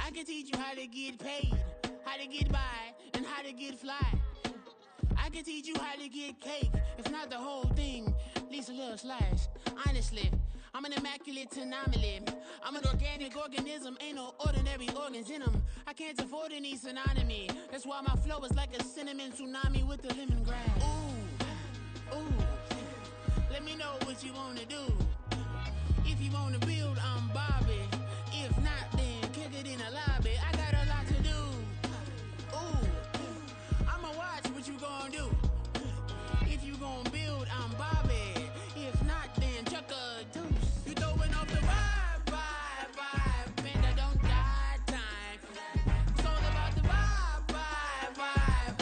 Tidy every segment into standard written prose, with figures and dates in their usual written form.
I can teach you how to get paid, how to get by, and how to get fly. I can teach you how to get cake, if not the whole thing, at least a little slice. Honestly, I'm an immaculate anomaly. I'm an organic organism, ain't no ordinary organs in them. I can't afford any synonymy. That's why my flow is like a cinnamon tsunami with the lemongrass. Ooh, ooh, let me know what you wanna do. If you wanna build, I'm Bobby. If not, then kick it in the lobby. I got a lot to do. Ooh, I'ma watch what you gonna do. If you gonna build, I'm Bobby. If not, then chuck a deuce. You throwing off the vibe, man, I don't got time. It's all about the vibe,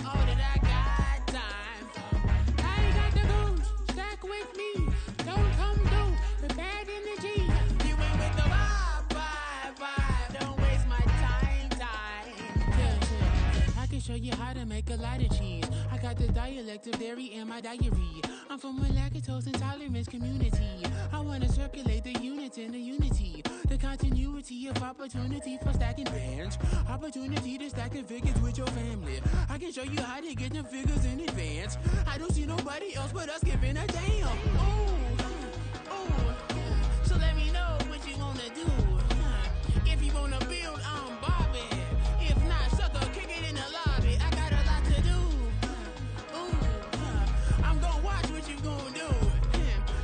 all that I got time. I ain't got the goose, stack with me. Don't come through the bad energy. You ain't with the vibe, don't waste my time. Yeah, I can show you how to make a lot of cheese. I got the dialect of dairy in my diary. I'm from a lactose intolerance community. I wanna circulate the units in the unity. The continuity of opportunity for stacking bands. Opportunity to stack the figures with your family. I can show you how to get the figures in advance. I don't see nobody else but us giving a damn. Ooh, so let me know what you wanna do. If you wanna build, I'm Bobby. If not, sucker, kick it in the lobby. I got a lot to do. I'm gonna watch what you gonna do.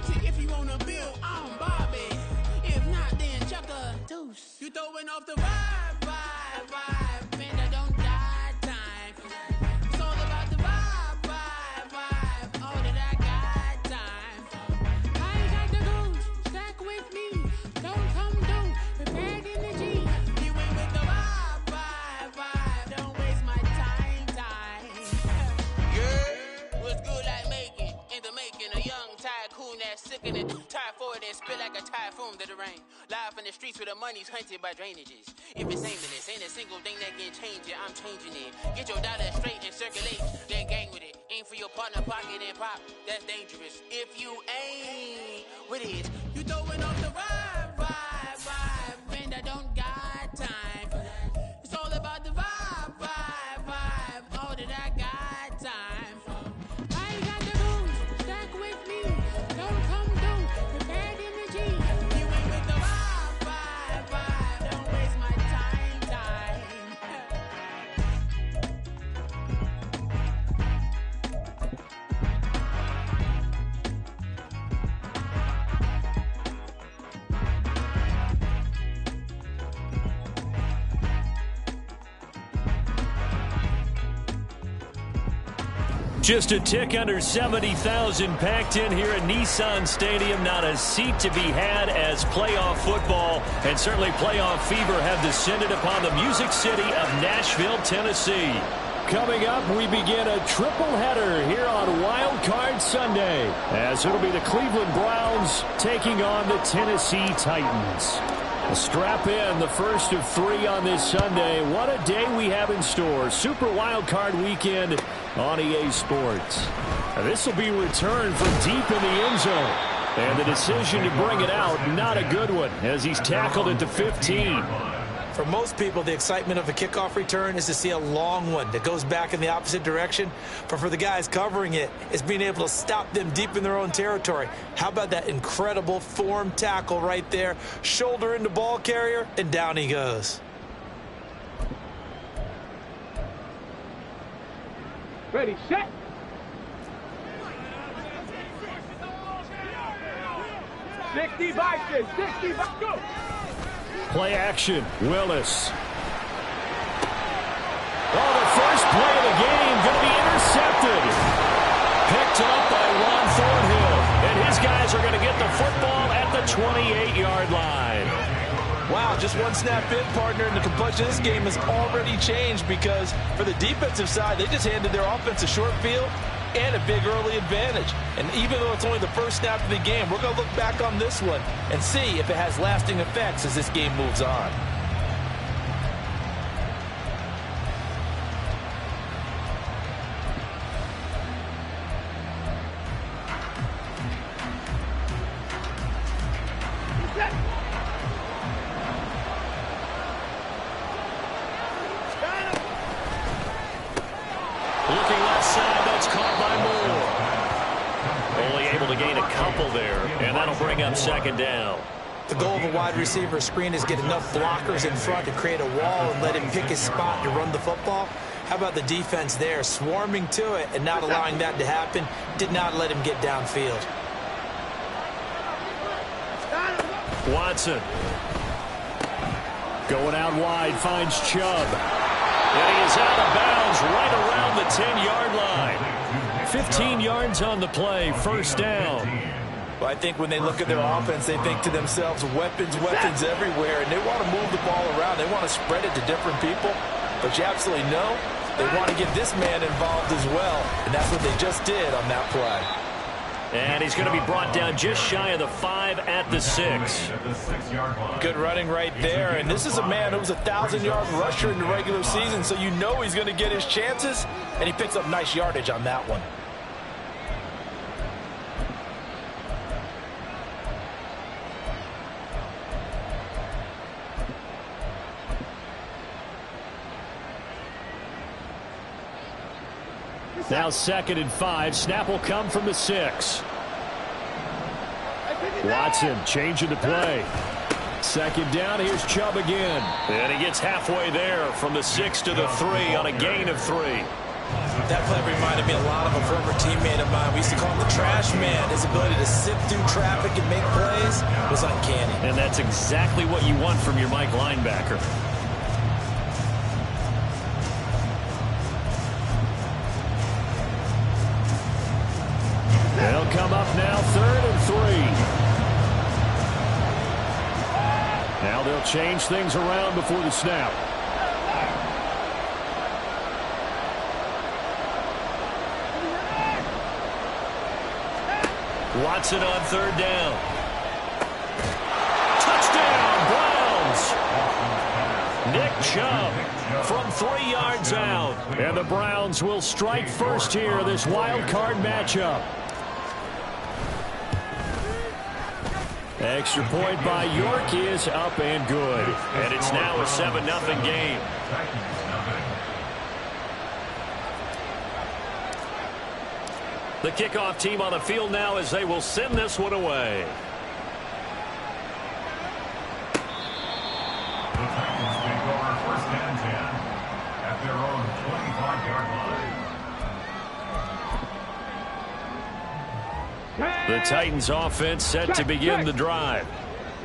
See, if you wanna build, I'm Bobby. If not, then chuck a deuce. You throwing off the vibe, man, I don't got time. It's all about the vibe, all that I got time. I ain't got the goose, stack with me. Don't come through the bad energy. You ain't with the vibe, don't waste my time. Yeah, what's good like making? In the making, a young tycoon that's sickening. Tire forward and spit like a typhoon to the rain. Live in the streets where the money's hunted by drainages. If it's aimless, ain't a single thing that can change it. I'm changing it. Get your dollar straight and circulate, then gang with it. Aim for your partner, pocket and pop. That's dangerous. If you ain't with it, you throwing off the vibe, man, I don't got time for that. It's all about the vibe, all that I got time for. I ain't got the goose, stack with me. Don't come through the bad energy. You ain't with the vibe, don't waste my time. Just a tick under 70,000 packed in here at Nissan Stadium. Not a seat to be had as playoff football and certainly playoff fever have descended upon the Music City of Nashville, Tennessee. Coming up, we begin a triple header here on Wild Card Sunday, as it'll be the Cleveland Browns taking on the Tennessee Titans. Strap in, the first of three on this Sunday. What a day we have in store. Super Wild Card Weekend on EA Sports. This will be returned from deep in the end zone. And the decision to bring it out, not a good one, as he's tackled at the 15. For most people, the excitement of a kickoff return is to see a long one that goes back in the opposite direction. But for the guys covering it, it's being able to stop them deep in their own territory. How about that incredible form tackle right there? Shoulder into ball carrier, and down he goes. Ready, set. Sixty boxes, 60 boxes, go. Play action, Willis. Oh, the first play of the game going to be intercepted. Picked up by Ron Thornhill. And his guys are going to get the football at the 28-yard line. Wow, just one snap in, partner, and the complexion of this game has already changed because for the defensive side, they just handed their offense a short field and a big early advantage. And even though it's only the first snap of the game, we're going to look back on this one and see if it has lasting effects as this game moves on. fumble there, and that'll bring up second down. The goal of a wide receiver screen is get enough blockers in front to create a wall and let him pick his spot to run the football. How about the defense there, swarming to it and not allowing that to happen? Did not let him get downfield. Watson. Going out wide, finds Chubb. And he is out of bounds right around the 10-yard line. 15 yards on the play, first down. Well, I think when they look at their offense, they think to themselves, weapons everywhere, and they want to move the ball around. They want to spread it to different people. But you absolutely know they want to get this man involved as well, and that's what they just did on that play. And he's going to be brought down just shy of the 5 at the 6. Good running right there, and this is a man who was a 1,000-yard rusher in the regular season, so you know he's going to get his chances, and he picks up nice yardage on that one. Now 2nd and 5. Snap will come from the 6. Watson changing the play. 2nd down. Here's Chubb again. And he gets halfway there from the 6 to the 3 on a gain of 3. That play reminded me a lot of a former teammate of mine. We used to call him the trash man. His ability to sift through traffic and make plays was uncanny. And that's exactly what you want from your Mike linebacker. They'll come up now 3rd and 3. Now they'll change things around before the snap. Watson on 3rd down. Touchdown, Browns! Nick Chubb from 3 yards out. And the Browns will strike first here, this wild card matchup. Extra point by York is up and good. And it's now a 7-0 game. The kickoff team on the field now as they will send this one away. The Titans take over 1st and 10 at their own 25-yard line. The Titans offense set to begin the drive.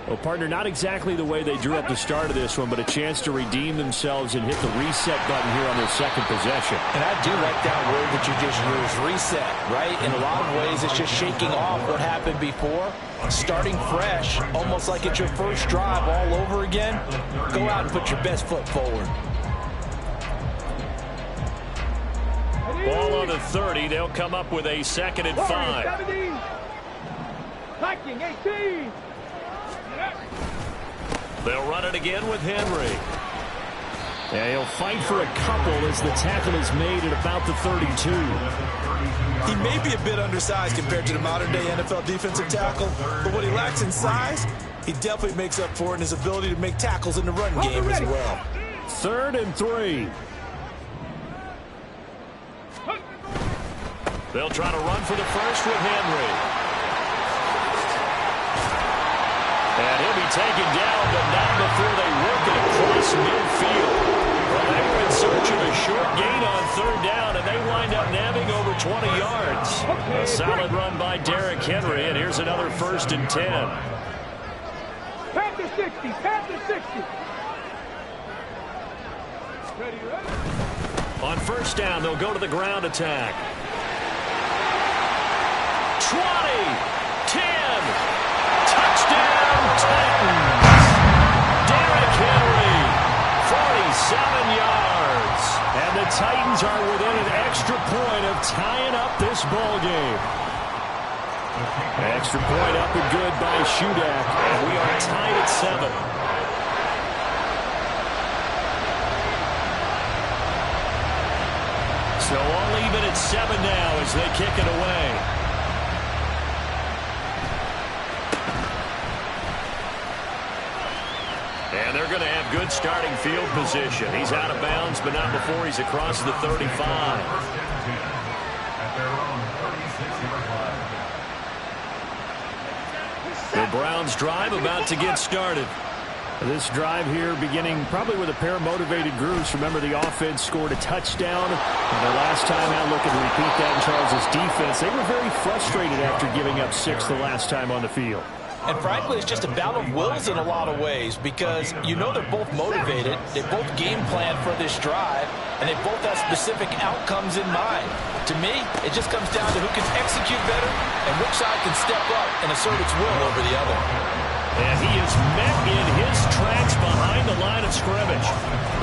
Well, partner, not exactly the way they drew up the start of this one, but a chance to redeem themselves and hit the reset button here on their 2nd possession. And I do like that word that you just used, reset, right? In a lot of ways, it's just shaking off what happened before, starting fresh, almost like it's your first drive all over again. Go out and put your best foot forward. Ball on the 30. They'll come up with a 2nd and 5. 17. Viking 18. They'll run it again with Henry. Yeah, he'll fight for a couple as the tackle is made at about the 32. He may be a bit undersized compared to the modern-day NFL defensive tackle, but what he lacks in size, he definitely makes up for it in his ability to make tackles in the run game as well. 3rd and 3. They'll try to run for the first with Henry. And he'll be taken down, but not before they work it across midfield. Well, they were in search of a short gain on 3rd down, and they wind up nabbing over 20 yards. A solid run by Derrick Henry, and here's another 1st and 10. Panther 60. Panther 60. Ready. On 1st down, they'll go to the ground attack. 20, 10, touchdown Titans. Derrick Henry, 47 yards. And the Titans are within an extra point of tying up this ball game. Extra point up and good by Shudak, and we are tied at 7. So all even at 7 now as they kick it away. And they're going to have good starting field position. He's out of bounds, but not before he's across the 35. 1st and 10 at their own 36-yard line. Browns drive about to get started. This drive here beginning probably with a pair of motivated groups. Remember, the offense scored a touchdown. And the last time out, looking to repeat that in Charles' defense. They were very frustrated after giving up 6 the last time on the field. And frankly, it's just a battle of wills in a lot of ways because you know they're both motivated. They both game plan for this drive, and they both have specific outcomes in mind. To me, it just comes down to who can execute better and which side can step up and assert its will over the other. And he is met in his tracks behind the line of scrimmage.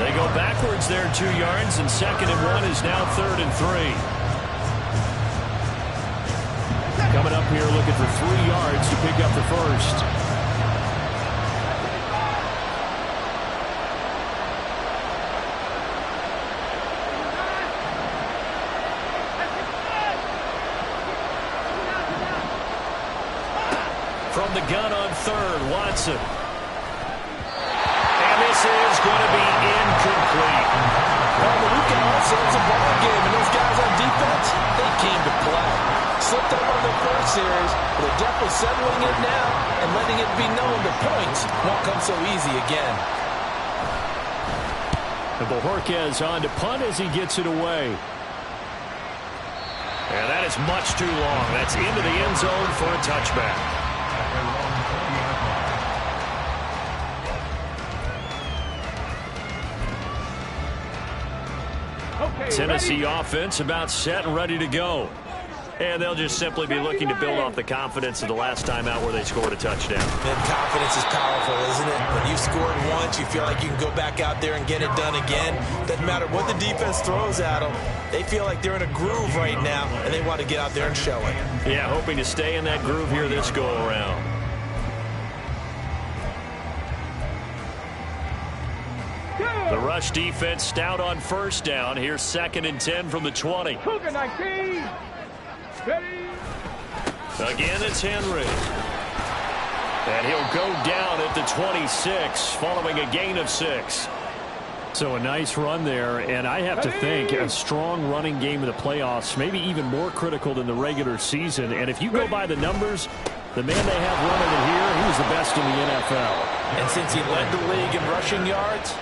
They go backwards there 2 yards, and 2nd and 1 is now 3rd and 3. Coming up here looking for 3 yards to pick up the first. From the gun on 3rd, Watson. And this is going to be incomplete. Well, the weekend also it's a ball game, and those guys on defense, they came to play. Slipped up on their first series, but they're definitely settling it now and letting it be known the points won't come so easy again. And Bojorquez on to punt as he gets it away. And that is much too long. That's into the end zone for a touchback. Tennessee offense about set and ready to go. And they'll just simply be looking to build off the confidence of the last time out where they scored a touchdown. And confidence is powerful, isn't it? When you've scored once, you feel like you can go back out there and get it done again. Doesn't matter what the defense throws at them. They feel like they're in a groove right now, and they want to get out there and show it. Yeah, hoping to stay in that groove here this go-around. The rush defense stout on 1st down. Here's 2nd and 10 from the 20. Cougar 19. Ready. Again, it's Henry. And he'll go down at the 26 following a gain of 6. So a nice run there, and I have to think a strong running game in the playoffs, maybe even more critical than the regular season. And if you go by the numbers, the man they have running it here, he was the best in the NFL. And since he led the league in rushing yards,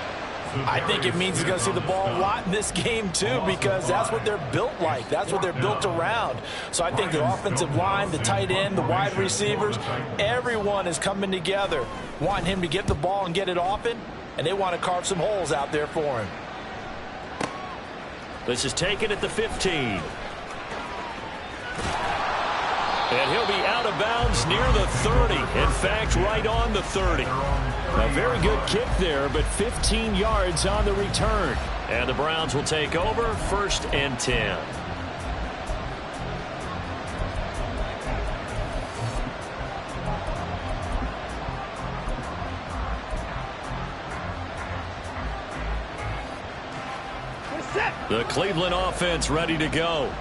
I think it means he's going to see the ball a lot in this game, too, because that's what they're built like. That's what they're built around. So I think the offensive line, the tight end, the wide receivers, everyone is coming together, wanting him to get the ball and get it often, and they want to carve some holes out there for him. This is taken at the 15. And he'll be out of bounds near the 30. In fact, right on the 30. A very good kick there, but 15 yards on the return. And the Browns will take over 1st and 10. The Cleveland offense ready to go.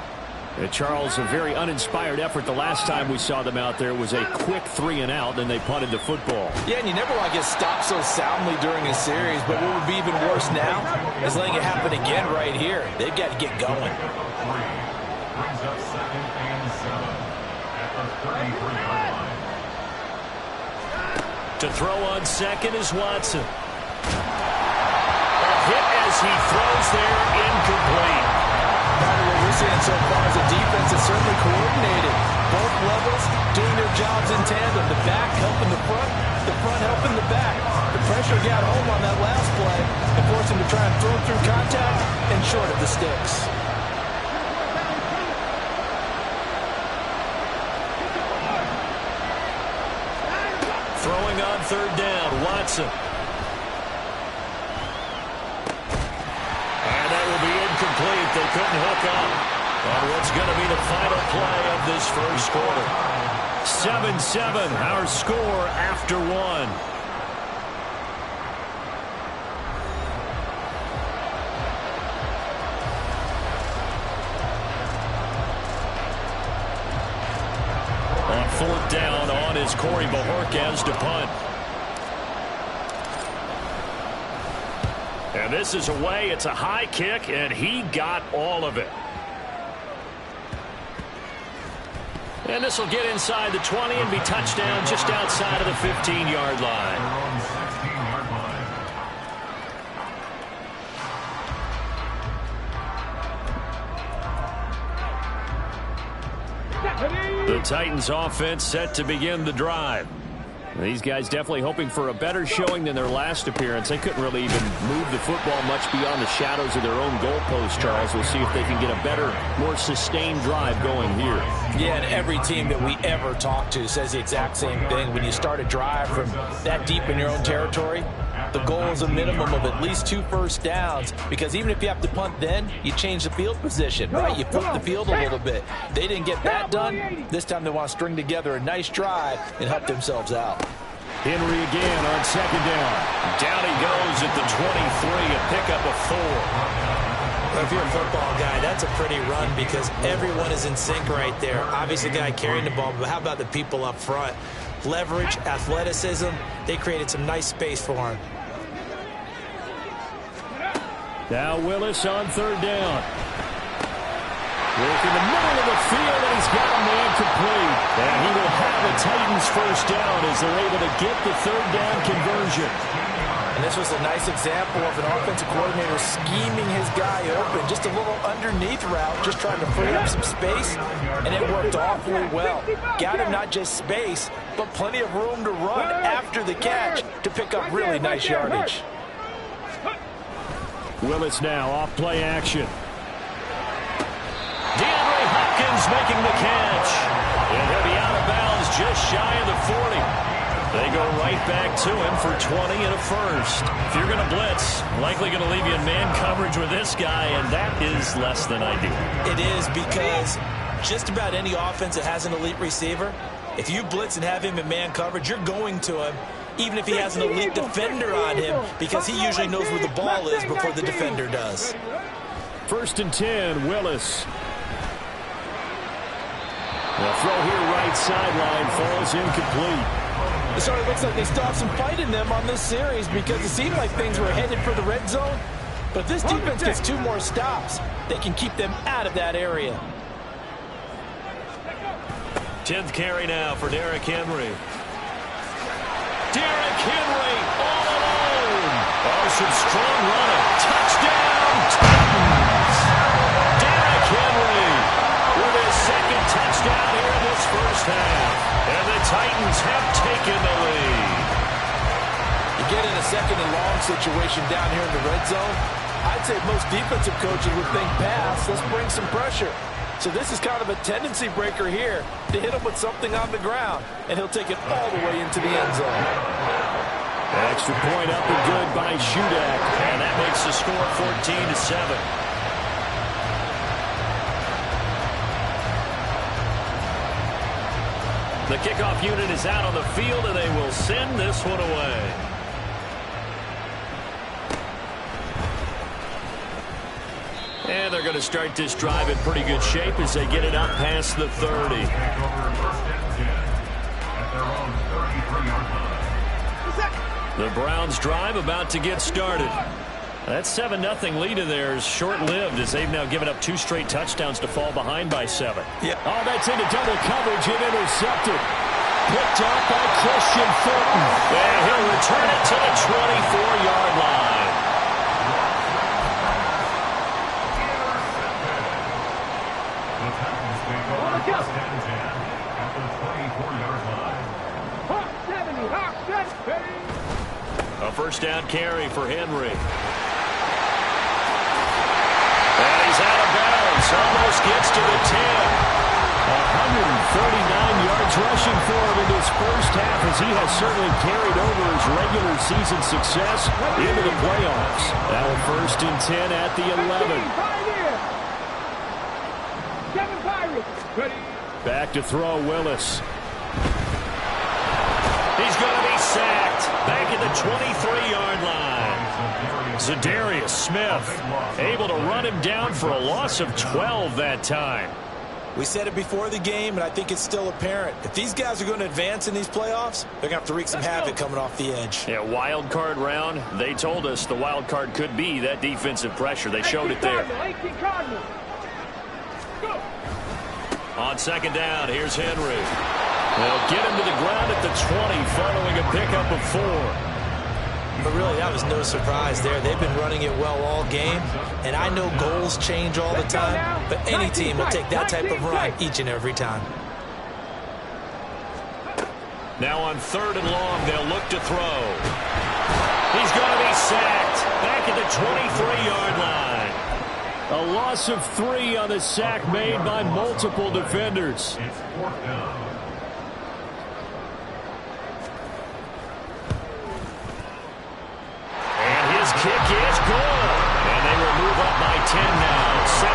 Charles, a very uninspired effort. The last time we saw them out there was a quick 3-and-out, then they punted the football. Yeah, and you never want to get stopped so soundly during a series, but what would be even worse now is letting it happen again right here. They've got to get going. Brings up 2nd and 7 at the 33-yard line. To throw on 2nd is Watson. A hit as he throws there, incomplete. What we're seeing so far is a defense that's certainly coordinated. Both levels doing their jobs in tandem. The back helping the front helping the back. The pressure got home on that last play and forced him to try and throw through contact and short of the sticks. Throwing on 3rd down, Watson. Incomplete. They couldn't hook up on what's going to be the final play of this first quarter. 7-7, our score after 1. On 4th down on is Corey Bojorquez to punt. And this is away. It's a high kick, and he got all of it. And this will get inside the 20 and be touchdown just outside of the 15-yard line. The Titans offense set to begin the drive. These guys definitely hoping for a better showing than their last appearance. They couldn't really even move the football much beyond the shadows of their own goalpost, Charles. We'll see if they can get a better, more sustained drive going here. Yeah, and every team that we ever talk to says the exact same thing. When you start a drive from that deep in your own territory, the goal is a minimum of at least 2 first downs, because even if you have to punt then, you change the field position, right? You flip the field a little bit. They didn't get that done. This time they want to string together a nice drive and help themselves out. Henry again on second down. Down he goes at the 23, a pickup of 4. Well, if you're a football guy, that's a pretty run because everyone is in sync right there. Obviously, the guy carrying the ball, but how about the people up front? Leverage, athleticism, they created some nice space for him. Now Willis on third down. Work in the middle of the field, and he's got a man complete. And he will have the Titans first down as they're able to get the third down conversion. And this was a nice example of an offensive coordinator scheming his guy open. Just a little underneath route, just trying to free up some space, and it worked awfully well. Got him not just space, but plenty of room to run after the catch to pick up really nice yardage. Willis now off play action. DeAndre Hopkins making the catch. And he'll be out of bounds just shy of the 40. They go right back to him for 20 and a first. If you're going to blitz, likely going to leave you in man coverage with this guy, and that is less than ideal. It is, because just about any offense that has an elite receiver, if you blitz and have him in man coverage, you're going to him, even if he has an elite defender on him, because he usually knows where the ball is before the defender does. 1st and 10, Willis. The throw here right sideline falls incomplete. It sort of looks like they still have some fight in them on this series, because it seemed like things were headed for the red zone. But if this defense gets 2 more stops, they can keep them out of that area. 10th carry now for Derrick Henry. Derrick Henry all alone. Oh, some strong running. Touchdown, Titans. Derrick Henry with his 2nd touchdown here in this first half. And the Titans have taken the lead. You get in a 2nd and long situation down here in the red zone, I'd say most defensive coaches would think pass. Let's bring some pressure. So this is kind of a tendency breaker here to hit him with something on the ground, and he'll take it all the way into the end zone. Extra point up and good by Shudak. And that makes the score 14-7. The kickoff unit is out on the field, and they will send this one away. And they're going to start this drive in pretty good shape as they get it up past the 30. The Browns drive about to get started. That 7-0 lead of theirs short-lived as they've now given up 2 straight touchdowns to fall behind by 7. Yeah. Oh, that's into double coverage and intercepted. Picked up by Christian Fulton. And he'll return it to the 24-yard line. A first down carry for Henry. And he's out of bounds. Almost gets to the 10. 139 yards rushing for him in this first half, as he has certainly carried over his regular season success into the playoffs. Now 1st and 10 at the 11. Back to throw, Willis. He's going to be sacked. Back at the 23-yard line. Zadarius Smith able to run him down for a loss of 12 that time. We said it before the game, and I think it's still apparent. If these guys are going to advance in these playoffs, they're going to have to wreak some havoc coming off the edge. Yeah, wild card round. They told us the wild card could be that defensive pressure. They showed it there. On second down, here's Henry. They'll get him to the ground at the 20 following a pickup of 4. But really, that was no surprise there. They've been running it well all game, and I know goals change all the time, but any team will take that type of run each and every time. Now on 3rd and long, they'll look to throw. He's going to be sacked back at the 23-yard line. A loss of 3 on the sack made by multiple defenders. It's 4th down. Kick is good. And they will move up by 10 now, 17-7.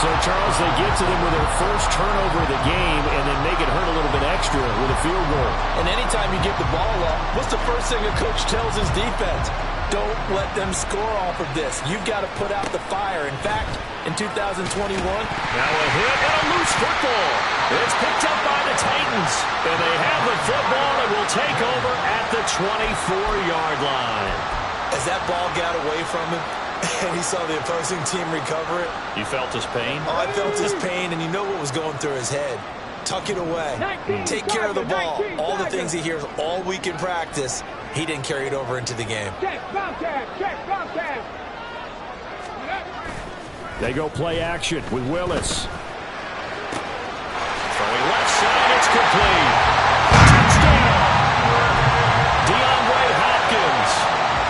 So, Charles, they get to them with their first turnover of the game and then make it hurt a little bit extra with a field goal. And anytime you give the ball up, what's the first thing a coach tells his defense? Don't let them score off of this. You've got to put out the fire. In fact, in 2021. Now a hit and a loose football. It's picked up by the Titans. And they have the football and will take over at the 24-yard line. As that ball got away from him, and he saw the opposing team recover it. You felt his pain? Oh, I felt his pain, and you know what was going through his head. Tuck it away. Take care of the ball. All the things he hears all week in practice, he didn't carry it over into the game. They go play action with Willis. Throwing left side, it's complete. Touchdown! DeAndre Hopkins,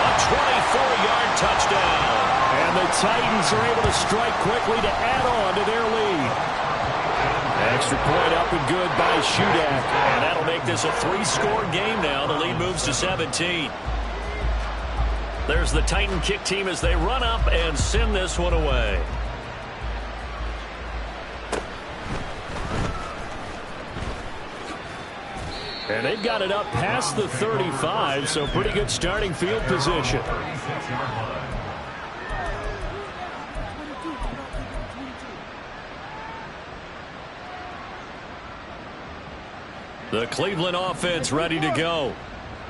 a 24-yard touchdown. And the Titans are able to strike quickly to add on to their lead. Extra point up and good by Shudak. And that'll make this a 3-score game now. The lead moves to 17. There's the Titan kick team as they run up and send this one away. And they've got it up past the 35, so pretty good starting field position. 36-yard line. The Cleveland offense ready to go.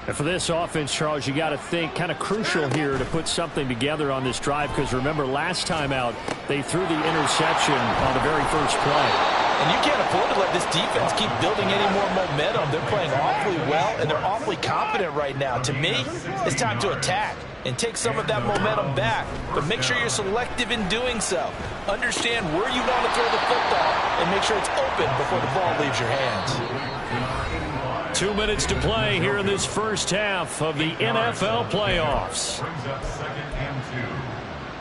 And for this offense, Charles, you got to think kind of crucial here to put something together on this drive, because remember last time out they threw the interception on the very first play. And you can't afford to let this defense keep building any more momentum. They're playing awfully well, and they're awfully confident right now. To me, it's time to attack and take some of that momentum back. But make sure you're selective in doing so. Understand where you want to throw the football and make sure it's open before the ball leaves your hands. 2 minutes to play here in this first half of the NFL playoffs. Brings up 2nd and 2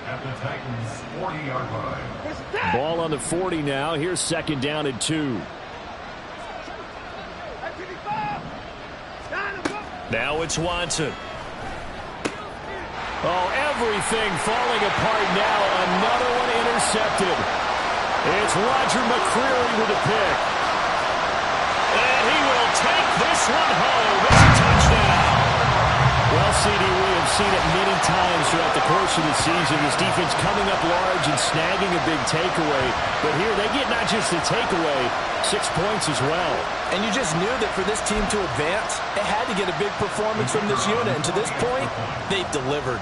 at the Titans' 40-yard line. Ball on the 40 now. Here's 2nd down and 2. Now it's Watson. Oh, everything falling apart now. Another one intercepted. It's Roger McCreary with a pick. And he will take this one home. It's a touchdown. Well, CD, we have seen it many times throughout the course of the season. This defense coming up large and snagging a big takeaway. But here they get not just the takeaway, 6 points as well. And you just knew that for this team to advance, it had to get a big performance from this unit. And to this point, they've delivered.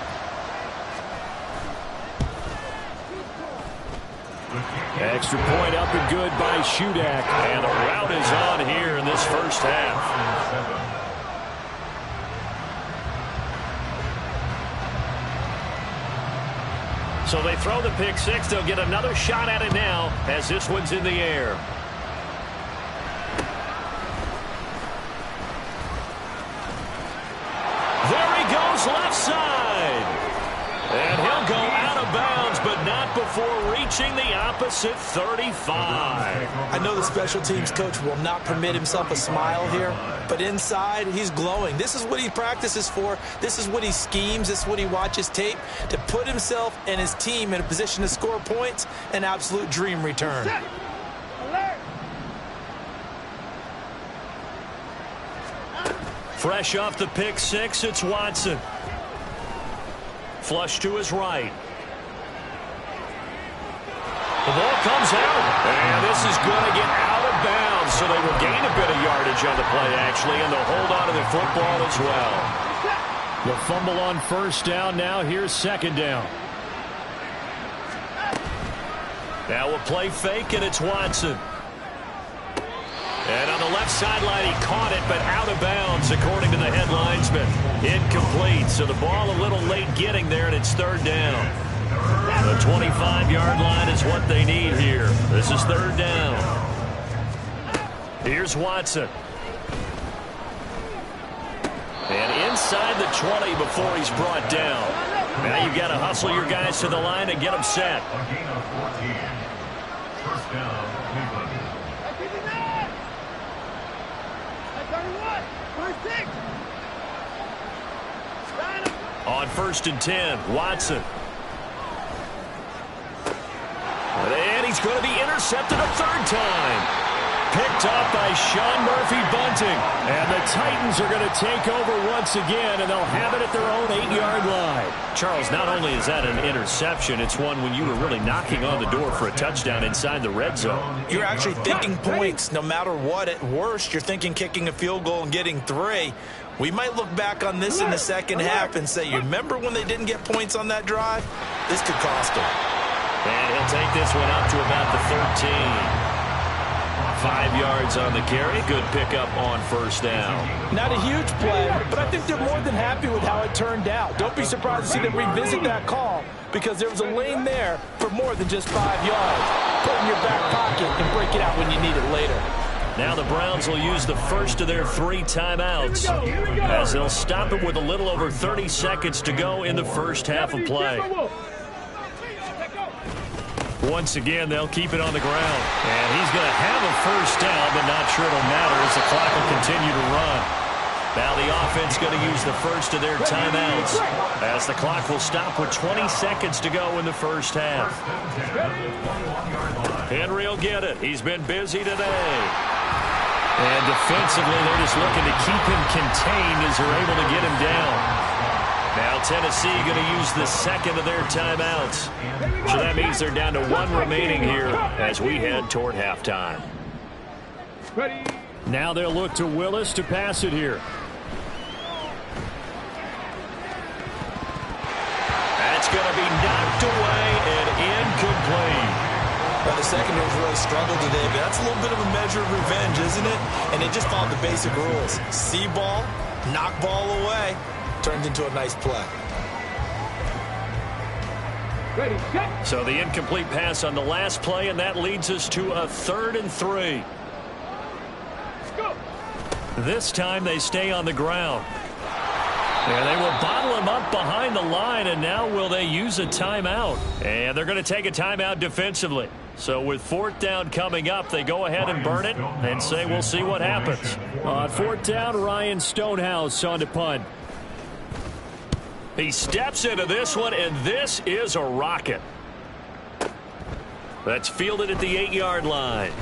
Extra point up and good by Shudak. And the route is on here in this first half. So they throw the pick six. They'll get another shot at it now as this one's in the air. There he goes left side. And he'll go out of bounds, but not before reaching the opposite 35. I know the special teams coach will not permit himself a smile here, but inside he's glowing. This is what he practices for. This is what he schemes. This is what he watches tape to put himself and his team in a position to score points. An absolute dream return. Fresh off the pick six, it's Watson. Flush to his right. The ball comes out, and this is going to get out of bounds, so they will gain a bit of yardage on the play, actually, and they'll hold on to the football as well. The fumble on first down. Now here's 2nd down. Now we'll play fake, and it's Watson. And on the left sideline, he caught it, but out of bounds, according to the head linesman. Incomplete, so the ball a little late getting there, and it's third down. The 25-yard line is what they need here. This is third down. Here's Watson. And inside the 20 before he's brought down. Now you've got to hustle your guys to the line and get them set. A gain of 14. First down, Cleveland. On 1st and 10, Watson. And he's going to be intercepted a third time. Picked up by Sean Murphy-Bunting. And the Titans are going to take over once again, and they'll have it at their own 8-yard line. Charles, not only is that an interception, it's one when you were really knocking on the door for a touchdown inside the red zone. You're actually thinking points no matter what. At worst, you're thinking kicking a field goal and getting 3. We might look back on this in the second half and say, you remember when they didn't get points on that drive? This could cost them. And he'll take this one up to about the 13. 5 yards on the carry. Good pickup on first down. Not a huge play, but I think they're more than happy with how it turned out. Don't be surprised to see them revisit that call because there was a lane there for more than just 5 yards. Put it in your back pocket and break it out when you need it later. Now the Browns will use the first of their 3 timeouts as they'll stop it with a little over 30 seconds to go in the first half of play. Once again, they'll keep it on the ground. And he's going to have a first down, but not sure it'll matter as the clock will continue to run. Now the offense going to use the first of their timeouts as the clock will stop with 20 seconds to go in the first half. Henry will get it. He's been busy today. And defensively, they're just looking to keep him contained as they're able to get him down. Now Tennessee going to use the second of their timeouts. So that means they're down to 1 remaining here as we head toward halftime. Now they'll look to Willis to pass it here. That's going to be knocked away and incomplete. Well, the secondary's really struggled today, but that's a little bit of a measure of revenge, isn't it? And they just followed the basic rules. See ball, knock ball away. Turned into a nice play. So the incomplete pass on the last play, and that leads us to a 3rd and 3. This time they stay on the ground. And they will bottle him up behind the line, and now will they use a timeout? And they're going to take a timeout defensively. So with 4th down coming up, they go ahead and burn it and say we'll see what happens. On 4th down, Ryan Stonehouse on to punt. He steps into this one, and this is a rocket. That's fielded at the 8-yard line.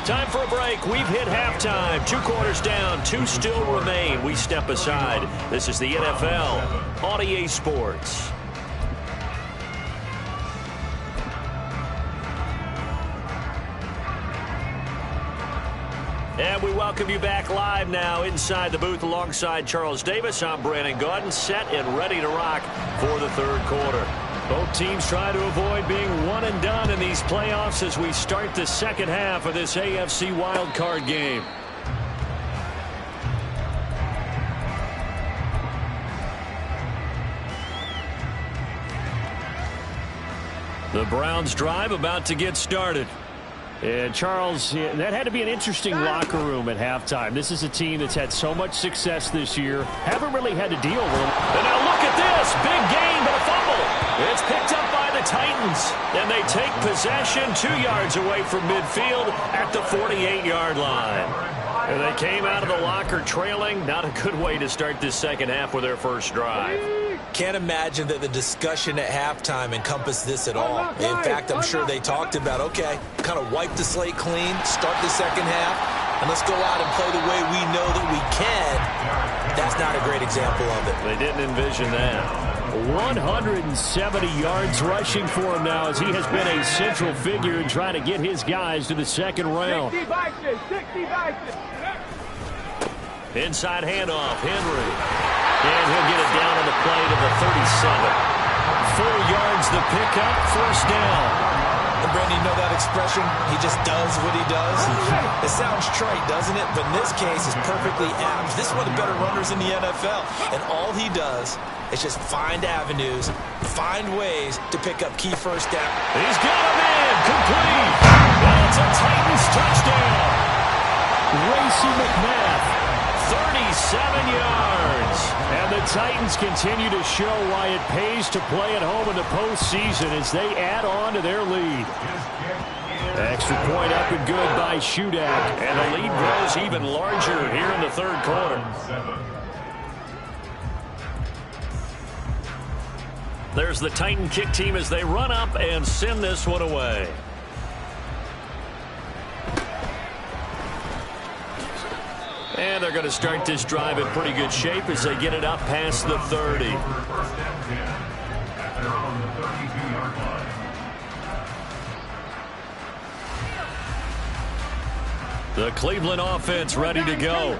Time for a break. We've hit halftime. 2 quarters down. 2 still remain. We step aside. This is the NFL on EA Sports. And we welcome you back live now inside the booth alongside Charles Davis. I'm Brandon Gaudin, set and ready to rock for the 3rd quarter. Both teams trying to avoid being one and done in these playoffs as we start the second half of this AFC wildcard game. The Browns drive about to get started. And Charles, that had to be an interesting locker room at halftime. This is a team that's had so much success this year. Haven't really had to deal with them. And now look at this. Big gain, but a fumble. It's picked up by the Titans. And they take possession 2 yards away from midfield at the 48-yard line. And they came out of the locker trailing. Not a good way to start this second half with their first drive. Can't imagine that the discussion at halftime encompassed this at all. In fact, I'm sure they talked about, okay, kind of wipe the slate clean, start the second half, and let's go out and play the way we know that we can. That's not a great example of it. They didn't envision that. 170 yards rushing for him now as he has been a central figure in trying to get his guys to the second round. 60 Vikings. Inside handoff, Henry. And he'll get it down on the play to the 37. 4 yards the pickup, first down. And Brandon, you know that expression? He just does what he does. It sounds trite, doesn't it? But in this case, it's perfectly apt. This is one of the better runners in the NFL. And all he does is just find avenues, find ways to pick up key first down. He's got a man, complete. And it's a Titans touchdown. Racey McMath, 37 yards. And the Titans continue to show why it pays to play at home in the postseason as they add on to their lead. Extra point up and good by Shudak. And the lead grows even larger here in the third quarter. There's the Titan kick team as they run up and send this one away. And they're going to start this drive in pretty good shape as they get it up past the 30. The Cleveland offense ready to go.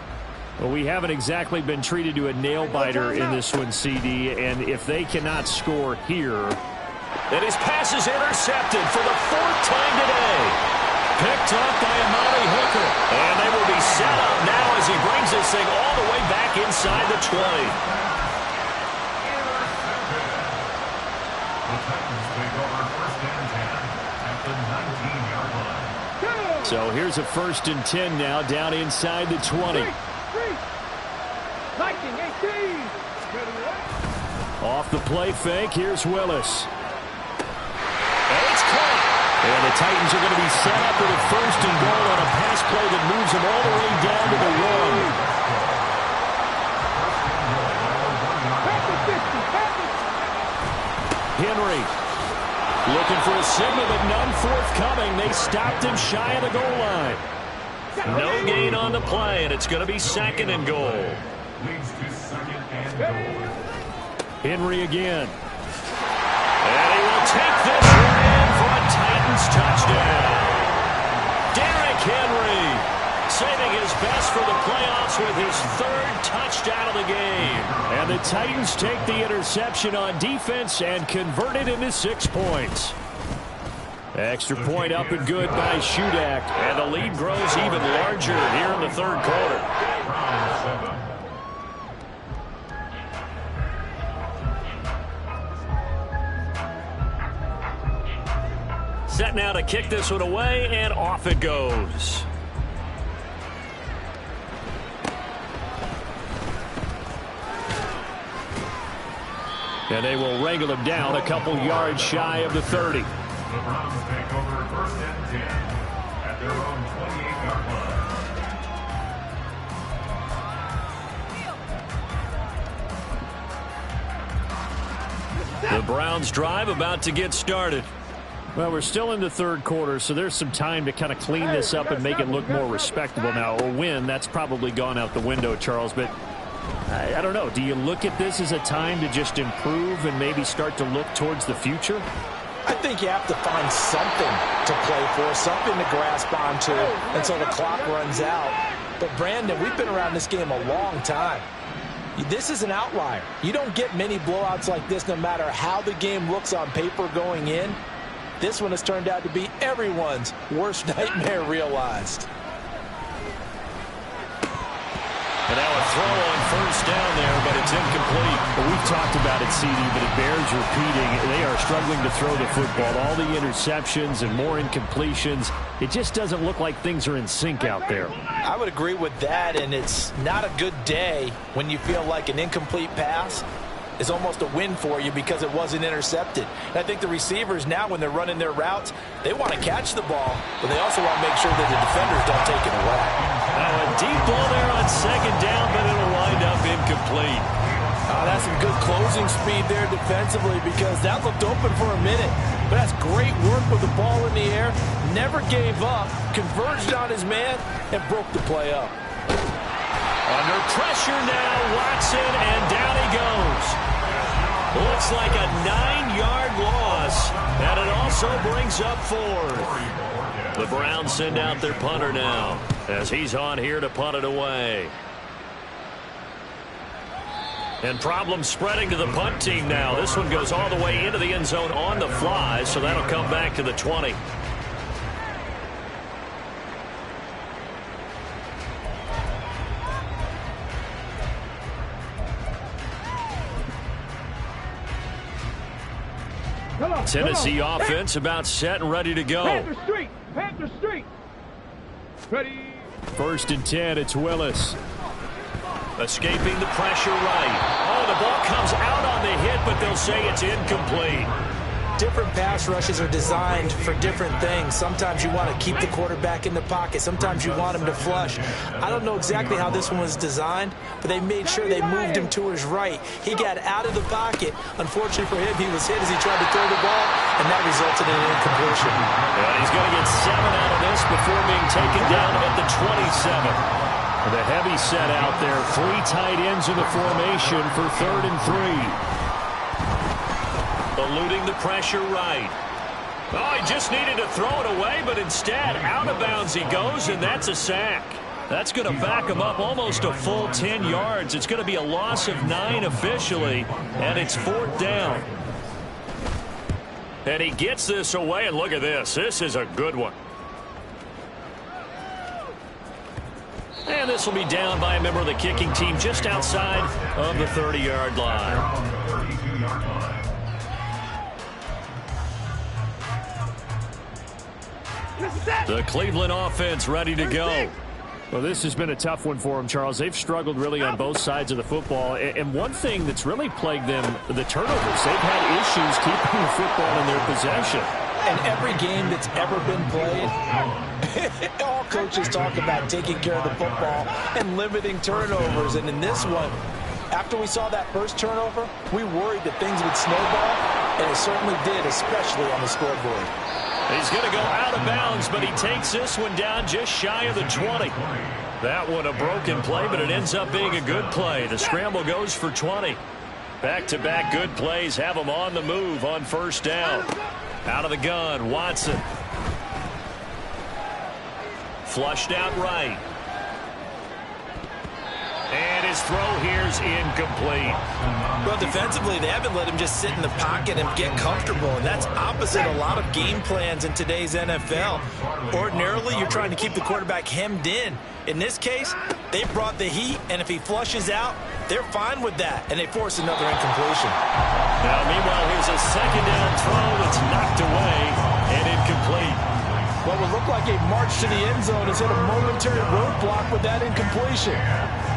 Well, we haven't exactly been treated to a nail-biter in this one, CD, and if they cannot score here... And his pass is intercepted for the 4th time today. Picked up by Amari Hooker. And they will be set up now as he brings this thing all the way back inside the 20. So here's a 1st and 10 now down inside the 20. 19-18. Off the play fake, here's Willis. And it's caught. And the Titans are going to be set up with a 1st and goal on a pass play that moves them all the way down to the 1. Henry looking for a signal, but none forthcoming. They stopped him shy of the goal line. No gain on the play, and it's going to be 2nd and goal. Henry again. And he will take this one in for a Titans touchdown. Derrick Henry saving his best for the playoffs with his 3rd touchdown of the game. And the Titans take the interception on defense and convert it into 6 points. Extra point up and good by Shudak. And the lead grows even larger here in the 3rd quarter. Set now to kick this one away, and off it goes. And they will wrangle him down a couple yards shy of the 30. The Browns take over 1st and 10 at their own 28-yard line. The Browns drive about to get started. Well, we're still in the 3rd quarter, so there's some time to kind of clean this up and make it look more respectable. Now, a win, that's probably gone out the window, Charles, but I don't know. Do you look at this as a time to just improve and maybe start to look towards the future? I think you have to find something to play for, something to grasp onto until the clock runs out. But, Brandon, we've been around this game a long time. This is an outlier. You don't get many blowouts like this no matter how the game looks on paper going in. This one has turned out to be everyone's worst nightmare realized. And now a throw on 1st down there, but it's incomplete. Well, we've talked about it, CD, but it bears repeating. They are struggling to throw the football. All the interceptions and more incompletions. It just doesn't look like things are in sync out there. I would agree with that, and it's not a good day when you feel like an incomplete pass is almost a win for you because it wasn't intercepted. And I think the receivers now, when they're running their routes, they want to catch the ball, but they also want to make sure that the defenders don't take it away. Now a deep ball there on 2nd down, but it'll wind up incomplete. That's some good closing speed there defensively because that looked open for a minute. But that's great work with the ball in the air. Never gave up, converged on his man, and broke the play up. Under pressure now, Watson, and down he goes. Looks like a 9-yard loss, and it also brings up 4th. The Browns send out their punter now as he's on here to punt it away. And problems spreading to the punt team now. This one goes all the way into the end zone on the fly, so that'll come back to the 20. Tennessee offense about set and ready to go. Panther Street! Panther Street! Ready! 1st and 10, it's Willis. Escaping the pressure right. Oh, the ball comes out on the hit, but they'll say it's incomplete. Different pass rushes are designed for different things. Sometimes you want to keep the quarterback in the pocket. Sometimes you want him to flush. I don't know exactly how this one was designed, but they made sure they moved him to his right. He got out of the pocket. Unfortunately for him, he was hit as he tried to throw the ball, and that resulted in an incompletion. And he's going to get 7 out of this before being taken down at the 27. The heavy set out there. 3 tight ends in the formation for 3rd and 3. Eluding the pressure right. Oh, he just needed to throw it away, but instead, out of bounds he goes, and that's a sack. That's going to back him up almost a full 10 yards. It's going to be a loss of 9 officially, and it's 4th down. And he gets this away, and look at this. This is a good one. And this will be down by a member of the kicking team just outside of the 30-yard line. The Cleveland offense ready to go. Well, this has been a tough one for them, Charles. They've struggled really on both sides of the football. And one thing that's really plagued them, the turnovers. They've had issues keeping the football in their possession. And every game that's ever been played, all coaches talk about taking care of the football and limiting turnovers. And in this one, after we saw that first turnover, we worried that things would snowball, and it certainly did, especially on the scoreboard. He's going to go out of bounds, but he takes this one down just shy of the 20. That one a broken play, but it ends up being a good play. The scramble goes for 20. Back-to-back good plays have him on the move on 1st down. Out of the gun, Watson. Flushed out right. And his throw here's incomplete. Well, defensively, they haven't let him just sit in the pocket and get comfortable, and that's opposite a lot of game plans in today's NFL. Ordinarily, you're trying to keep the quarterback hemmed in. In this case, they brought the heat, and if he flushes out, they're fine with that, and they force another incompletion. Now, meanwhile, here's a 2nd down throw that's knocked away and incomplete. What would look like a march to the end zone is hit a momentary roadblock with that incompletion.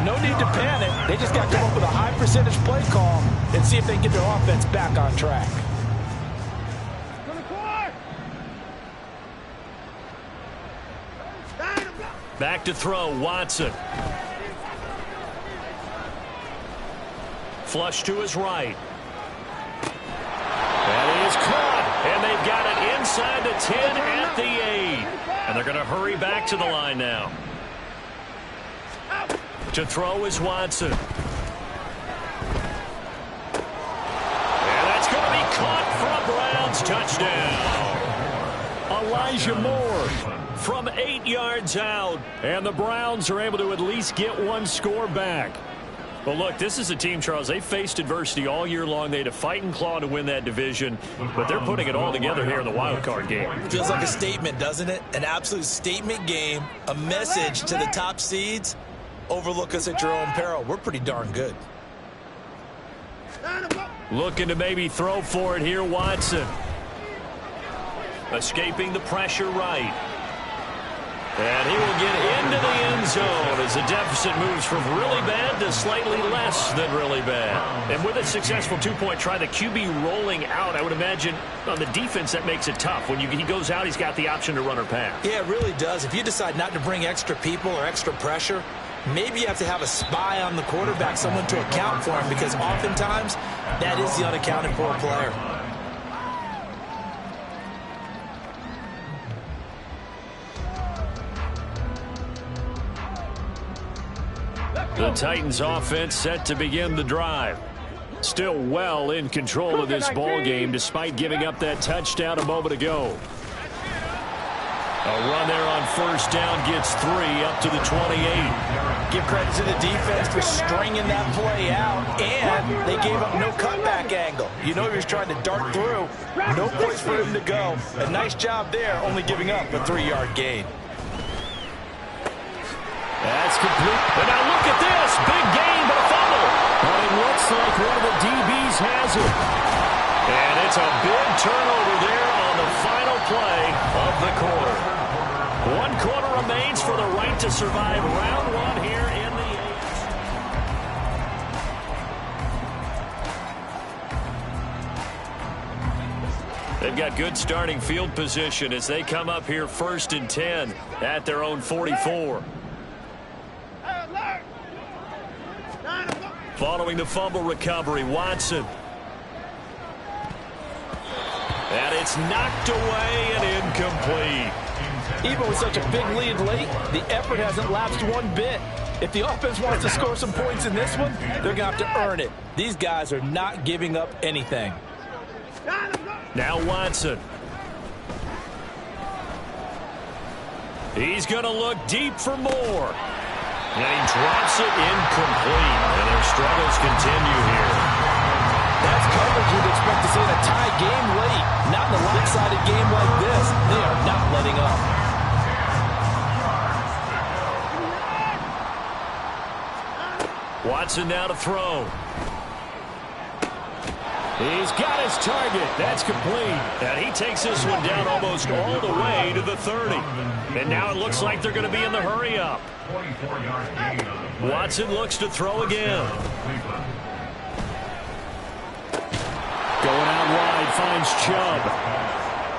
No need to panic. They just got to come up with a high percentage play call and see if they can get their offense back on track. Back to throw, Watson. Flush to his right. That is caught, and they've got it inside the 10 at the 8. And they're going to hurry back to the line now. To throw is Watson. And that's going to be caught for a Browns touchdown. Elijah Moore from 8 yards out. And the Browns are able to at least get one score back. Well, look, this is a team, Charles. They faced adversity all year long. They had to fight and claw to win that division, but they're putting it all together here in the wild card game. Feels like a statement, doesn't it? An absolute statement game, a message to the top seeds. Overlook us at your own peril. We're pretty darn good. Looking to maybe throw for it here, Watson. Escaping the pressure right. And he will get into the end zone as the deficit moves from really bad to slightly less than really bad. And with a successful 2-point try, the QB rolling out, I would imagine on the defense that makes it tough. When he goes out, he's got the option to run or pass. Yeah, it really does. If you decide not to bring extra people or extra pressure, maybe you have to have a spy on the quarterback, someone to account for him, because oftentimes that is the unaccounted for player. The Titans offense set to begin the drive. Still well in control of this ball game despite giving up that touchdown a moment ago. A run there on first down gets 3 up to the 28. Give credit to the defense for stringing that play out, and they gave up no cutback angle. You know he was trying to dart through. No place for him to go. A nice job there, only giving up a 3-yard gain. That's complete. And now look at this. Big gain, but a fumble. But it looks like one of the DBs has it. And it's a big turnover there on the final play of the quarter. 1 quarter remains for the right to survive round 1 here in the 8th. They've got good starting field position as they come up here 1st and 10 at their own 44. Following the fumble recovery, Watson. And it's knocked away and incomplete. Even with such a big lead late, the effort hasn't lapsed one bit. If the offense wants to score some points in this one, they're going to have to earn it. These guys are not giving up anything. Now Watson. He's going to look deep for more. And he drops it incomplete. And their struggles continue here. That's coverage you'd expect to see in a tie game late. Not in a lopsided game like this. They are not letting up. Watson now to throw. He's got his target. That's complete. And he takes this one down almost all the way to the 30. And now it looks like they're going to be in the hurry-up. Watson looks to throw again. Going out wide, finds Chubb.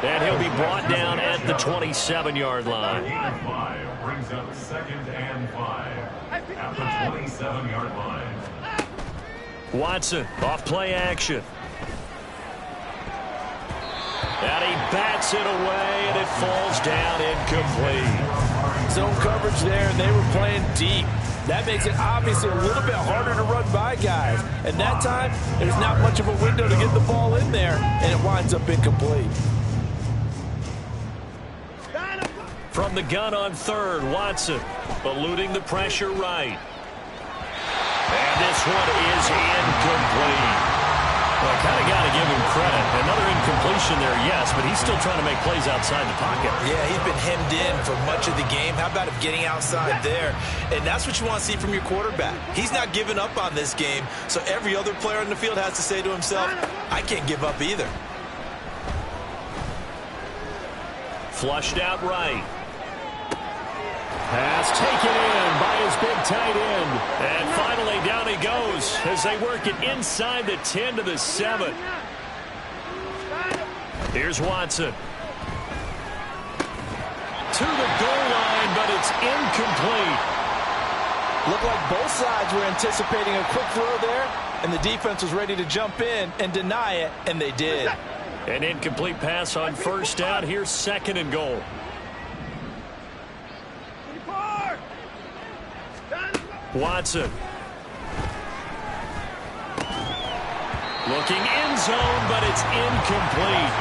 And he'll be brought down at the 27-yard line. Brings up 2nd and 5 at the 27-yard line. Watson off play action. And he bats it away, and it falls down incomplete. Zone coverage there, and they were playing deep. That makes it obviously a little bit harder to run by guys. And that time, there's not much of a window to get the ball in there, and it winds up incomplete. From the gun on 3rd, Watson eluding the pressure right. And this one is incomplete. Well, I kind of got to give him credit. Another incompletion there, yes, but he's still trying to make plays outside the pocket. Yeah, he's been hemmed in for much of the game. How about him getting outside there? And that's what you want to see from your quarterback. He's not giving up on this game, so every other player on the field has to say to himself, I can't give up either. Flushed out right. Pass taken in by his big tight end. And finally down he goes as they work it inside the 10 to the 7. Here's Watson. To the goal line, but it's incomplete. Looked like both sides were anticipating a quick throw there, and the defense was ready to jump in and deny it, and they did. An incomplete pass on first down. Here's 2nd and goal. Watson. Looking end zone, but it's incomplete.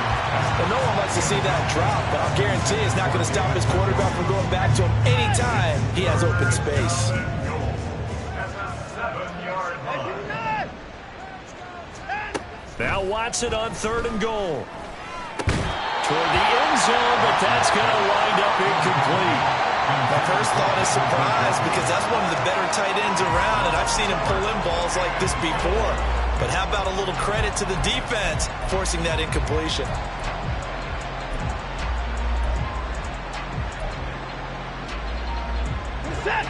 And no one likes to see that drop, but I'll guarantee it's not going to stop his quarterback from going back to him anytime he has open space. Now Watson on 3rd and goal. Toward the end zone, but that's going to wind up incomplete. My first thought is surprise because that's one of the better tight ends around, and I've seen him pull in balls like this before. But how about a little credit to the defense forcing that incompletion?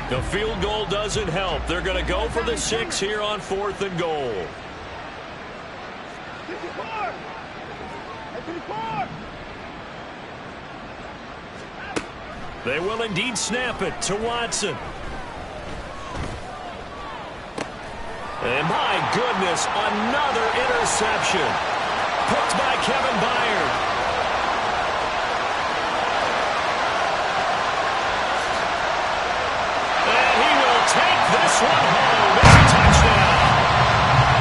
The field goal doesn't help. They're going to go for the 6 here on 4th and goal. They will indeed snap it to Watson. And my goodness, another interception. Picked by Kevin Byard. And he will take this one home. It's a touchdown.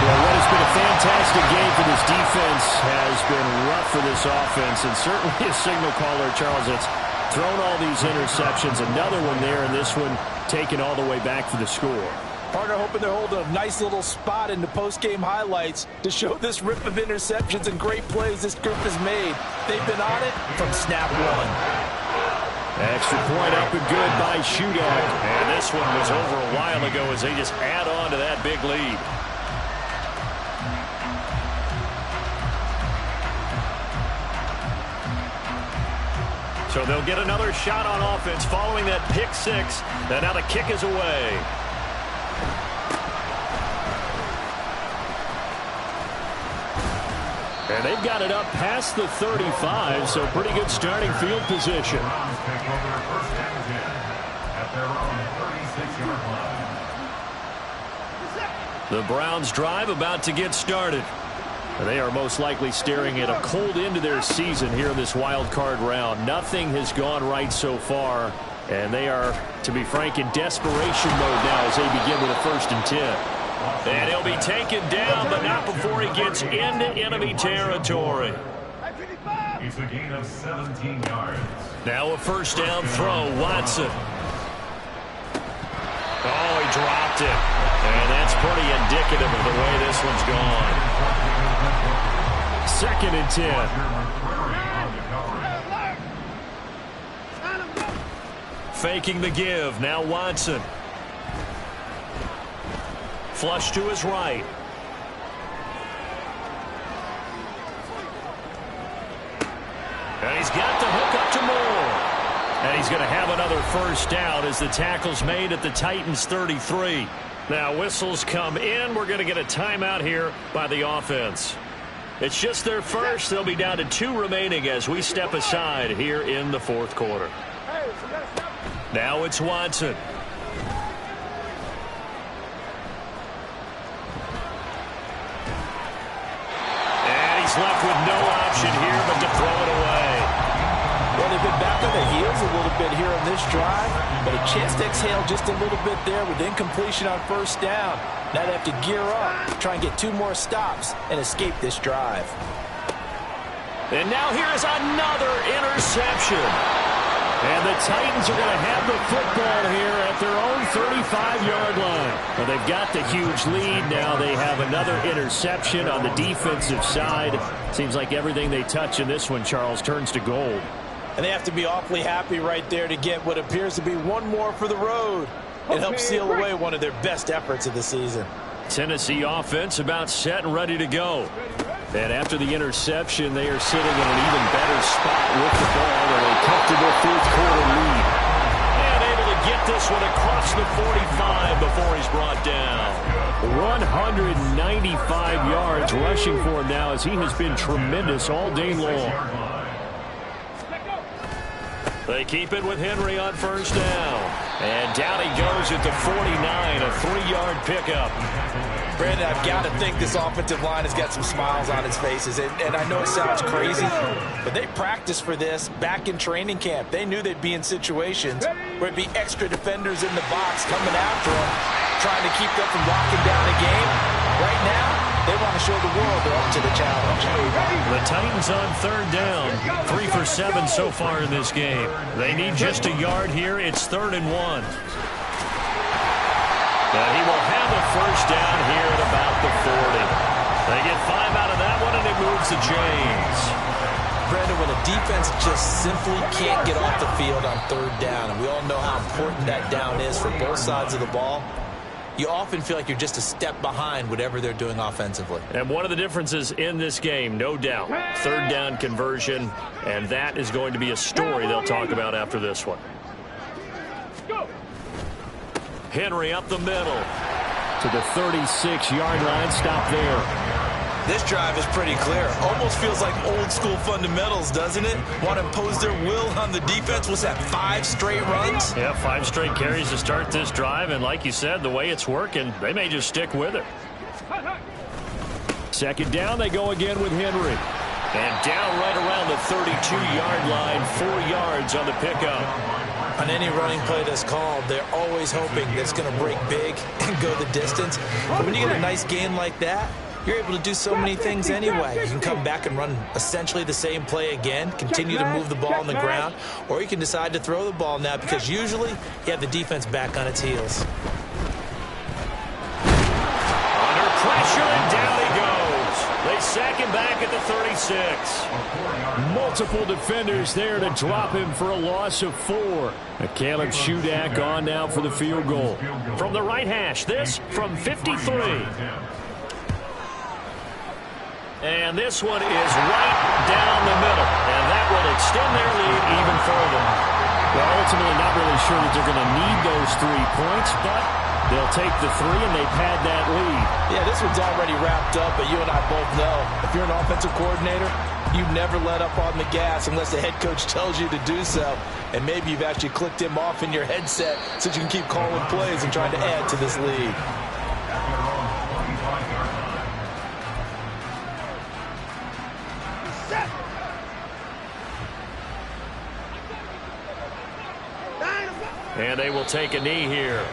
Well, what has been a fantastic game for this defense has been rough for this offense, and certainly a signal caller, Charles. It's Thrown all these interceptions. Another one there, and this one taken all the way back for the score. Partner hoping they're holding a nice little spot in the post-game highlights to show this rip of interceptions and great plays this group has made. They've been on it from snap one. Extra point up and good by Shootout. And this one was over a while ago as they just add on to that big lead. So they'll get another shot on offense following that pick six. And now the kick is away. And they've got it up past the 35, so pretty good starting field position. The Browns drive about to get started. They are most likely staring at a cold end to their season here in this wild card round. Nothing has gone right so far, and they are, to be frank, in desperation mode now as they begin with a 1st and 10. And he'll be taken down, but not before he gets into enemy territory. It's a gain of 17 yards. Now a 1st down throw, Watson. Oh, he dropped it. And that's pretty indicative of the way this one's gone. 2nd and 10. Faking the give. Now Watson. Flush to his right. And he's got the hook up to Moore. And he's going to have another 1st down as the tackle's made at the Titans' 33. Now whistles come in. We're going to get a timeout here by the offense. It's just their first. They'll be down to 2 remaining as we step aside here in the 4th quarter. Now it's Watson. Left with no option here but to throw it away. Well, they've been back on their heels a little bit here on this drive, but a chance to exhale just a little bit there with incompletion on 1st down. Now they have to gear up, try and get 2 more stops and escape this drive. And now here is another interception. And the Titans are going to have the football here at their own 35-yard line. Well, they've got the huge lead. Now they have another interception on the defensive side. Seems like everything they touch in this one, Charles, turns to gold. And they have to be awfully happy right there to get what appears to be one more for the road. It helps seal away one of their best efforts of the season. Tennessee offense about set and ready to go. And after the interception, they are sitting in an even better spot with the ball and a comfortable 4th quarter lead. And able to get this one across the 45 before he's brought down. 195 yards rushing for him now as he has been tremendous all day long. They keep it with Henry on 1st down. And down he goes at the 49, a 3-yard pickup. Brandon, I've got to think this offensive line has got some smiles on its faces. And I know it sounds crazy, but they practiced for this back in training camp. They knew they'd be in situations where it'd be extra defenders in the box coming after them, trying to keep them from locking down a game. Right now, they want to show the world they're up to the challenge. The Titans on 3rd down. 3 for 7 so far in this game. They need just a yard here. It's 3rd and 1. But he will have a 1st down here at about the 40. They get 5 out of that one, and it moves the chains. Brandon, when a defense just simply can't get off the field on 3rd down, and we all know how important that down is for both sides of the ball, you often feel like you're just a step behind whatever they're doing offensively. And one of the differences in this game, no doubt, 3rd down conversion, and that is going to be a story they'll talk about after this one. Henry up the middle. To the 36-yard line. Stop there. This drive is pretty clear. Almost feels like old school fundamentals, doesn't it? Want to impose their will on the defense. What's that, 5 straight runs? Yeah, 5 straight carries to start this drive. And like you said, the way it's working, they may just stick with it. 2nd down, they go again with Henry. And down right around the 32-yard line. 4 yards on the pickup. On any running play that's called, they're always hoping that it's going to break big and go the distance. But when you get a nice gain like that, you're able to do so many things anyway. You can come back and run essentially the same play again, continue to move the ball on the ground, or you can decide to throw the ball now because usually you have the defense back on its heels. Under pressure, and down he goes. They sack him back at the 36. Multiple defenders there to drop him for a loss of 4. Caleb Shudak on now for the field goal. From the right hash, this from 53. And this one is right down the middle. And that will extend their lead even further. Well, ultimately not really sure that they're going to need those 3 points, but they'll take the 3 and they pad that lead. Yeah, this one's already wrapped up, but you and I both know if you're an offensive coordinator, you never let up on the gas unless the head coach tells you to do so. And maybe you've actually clicked him off in your headset so you can keep calling plays and trying to add to this lead. And they will take a knee here.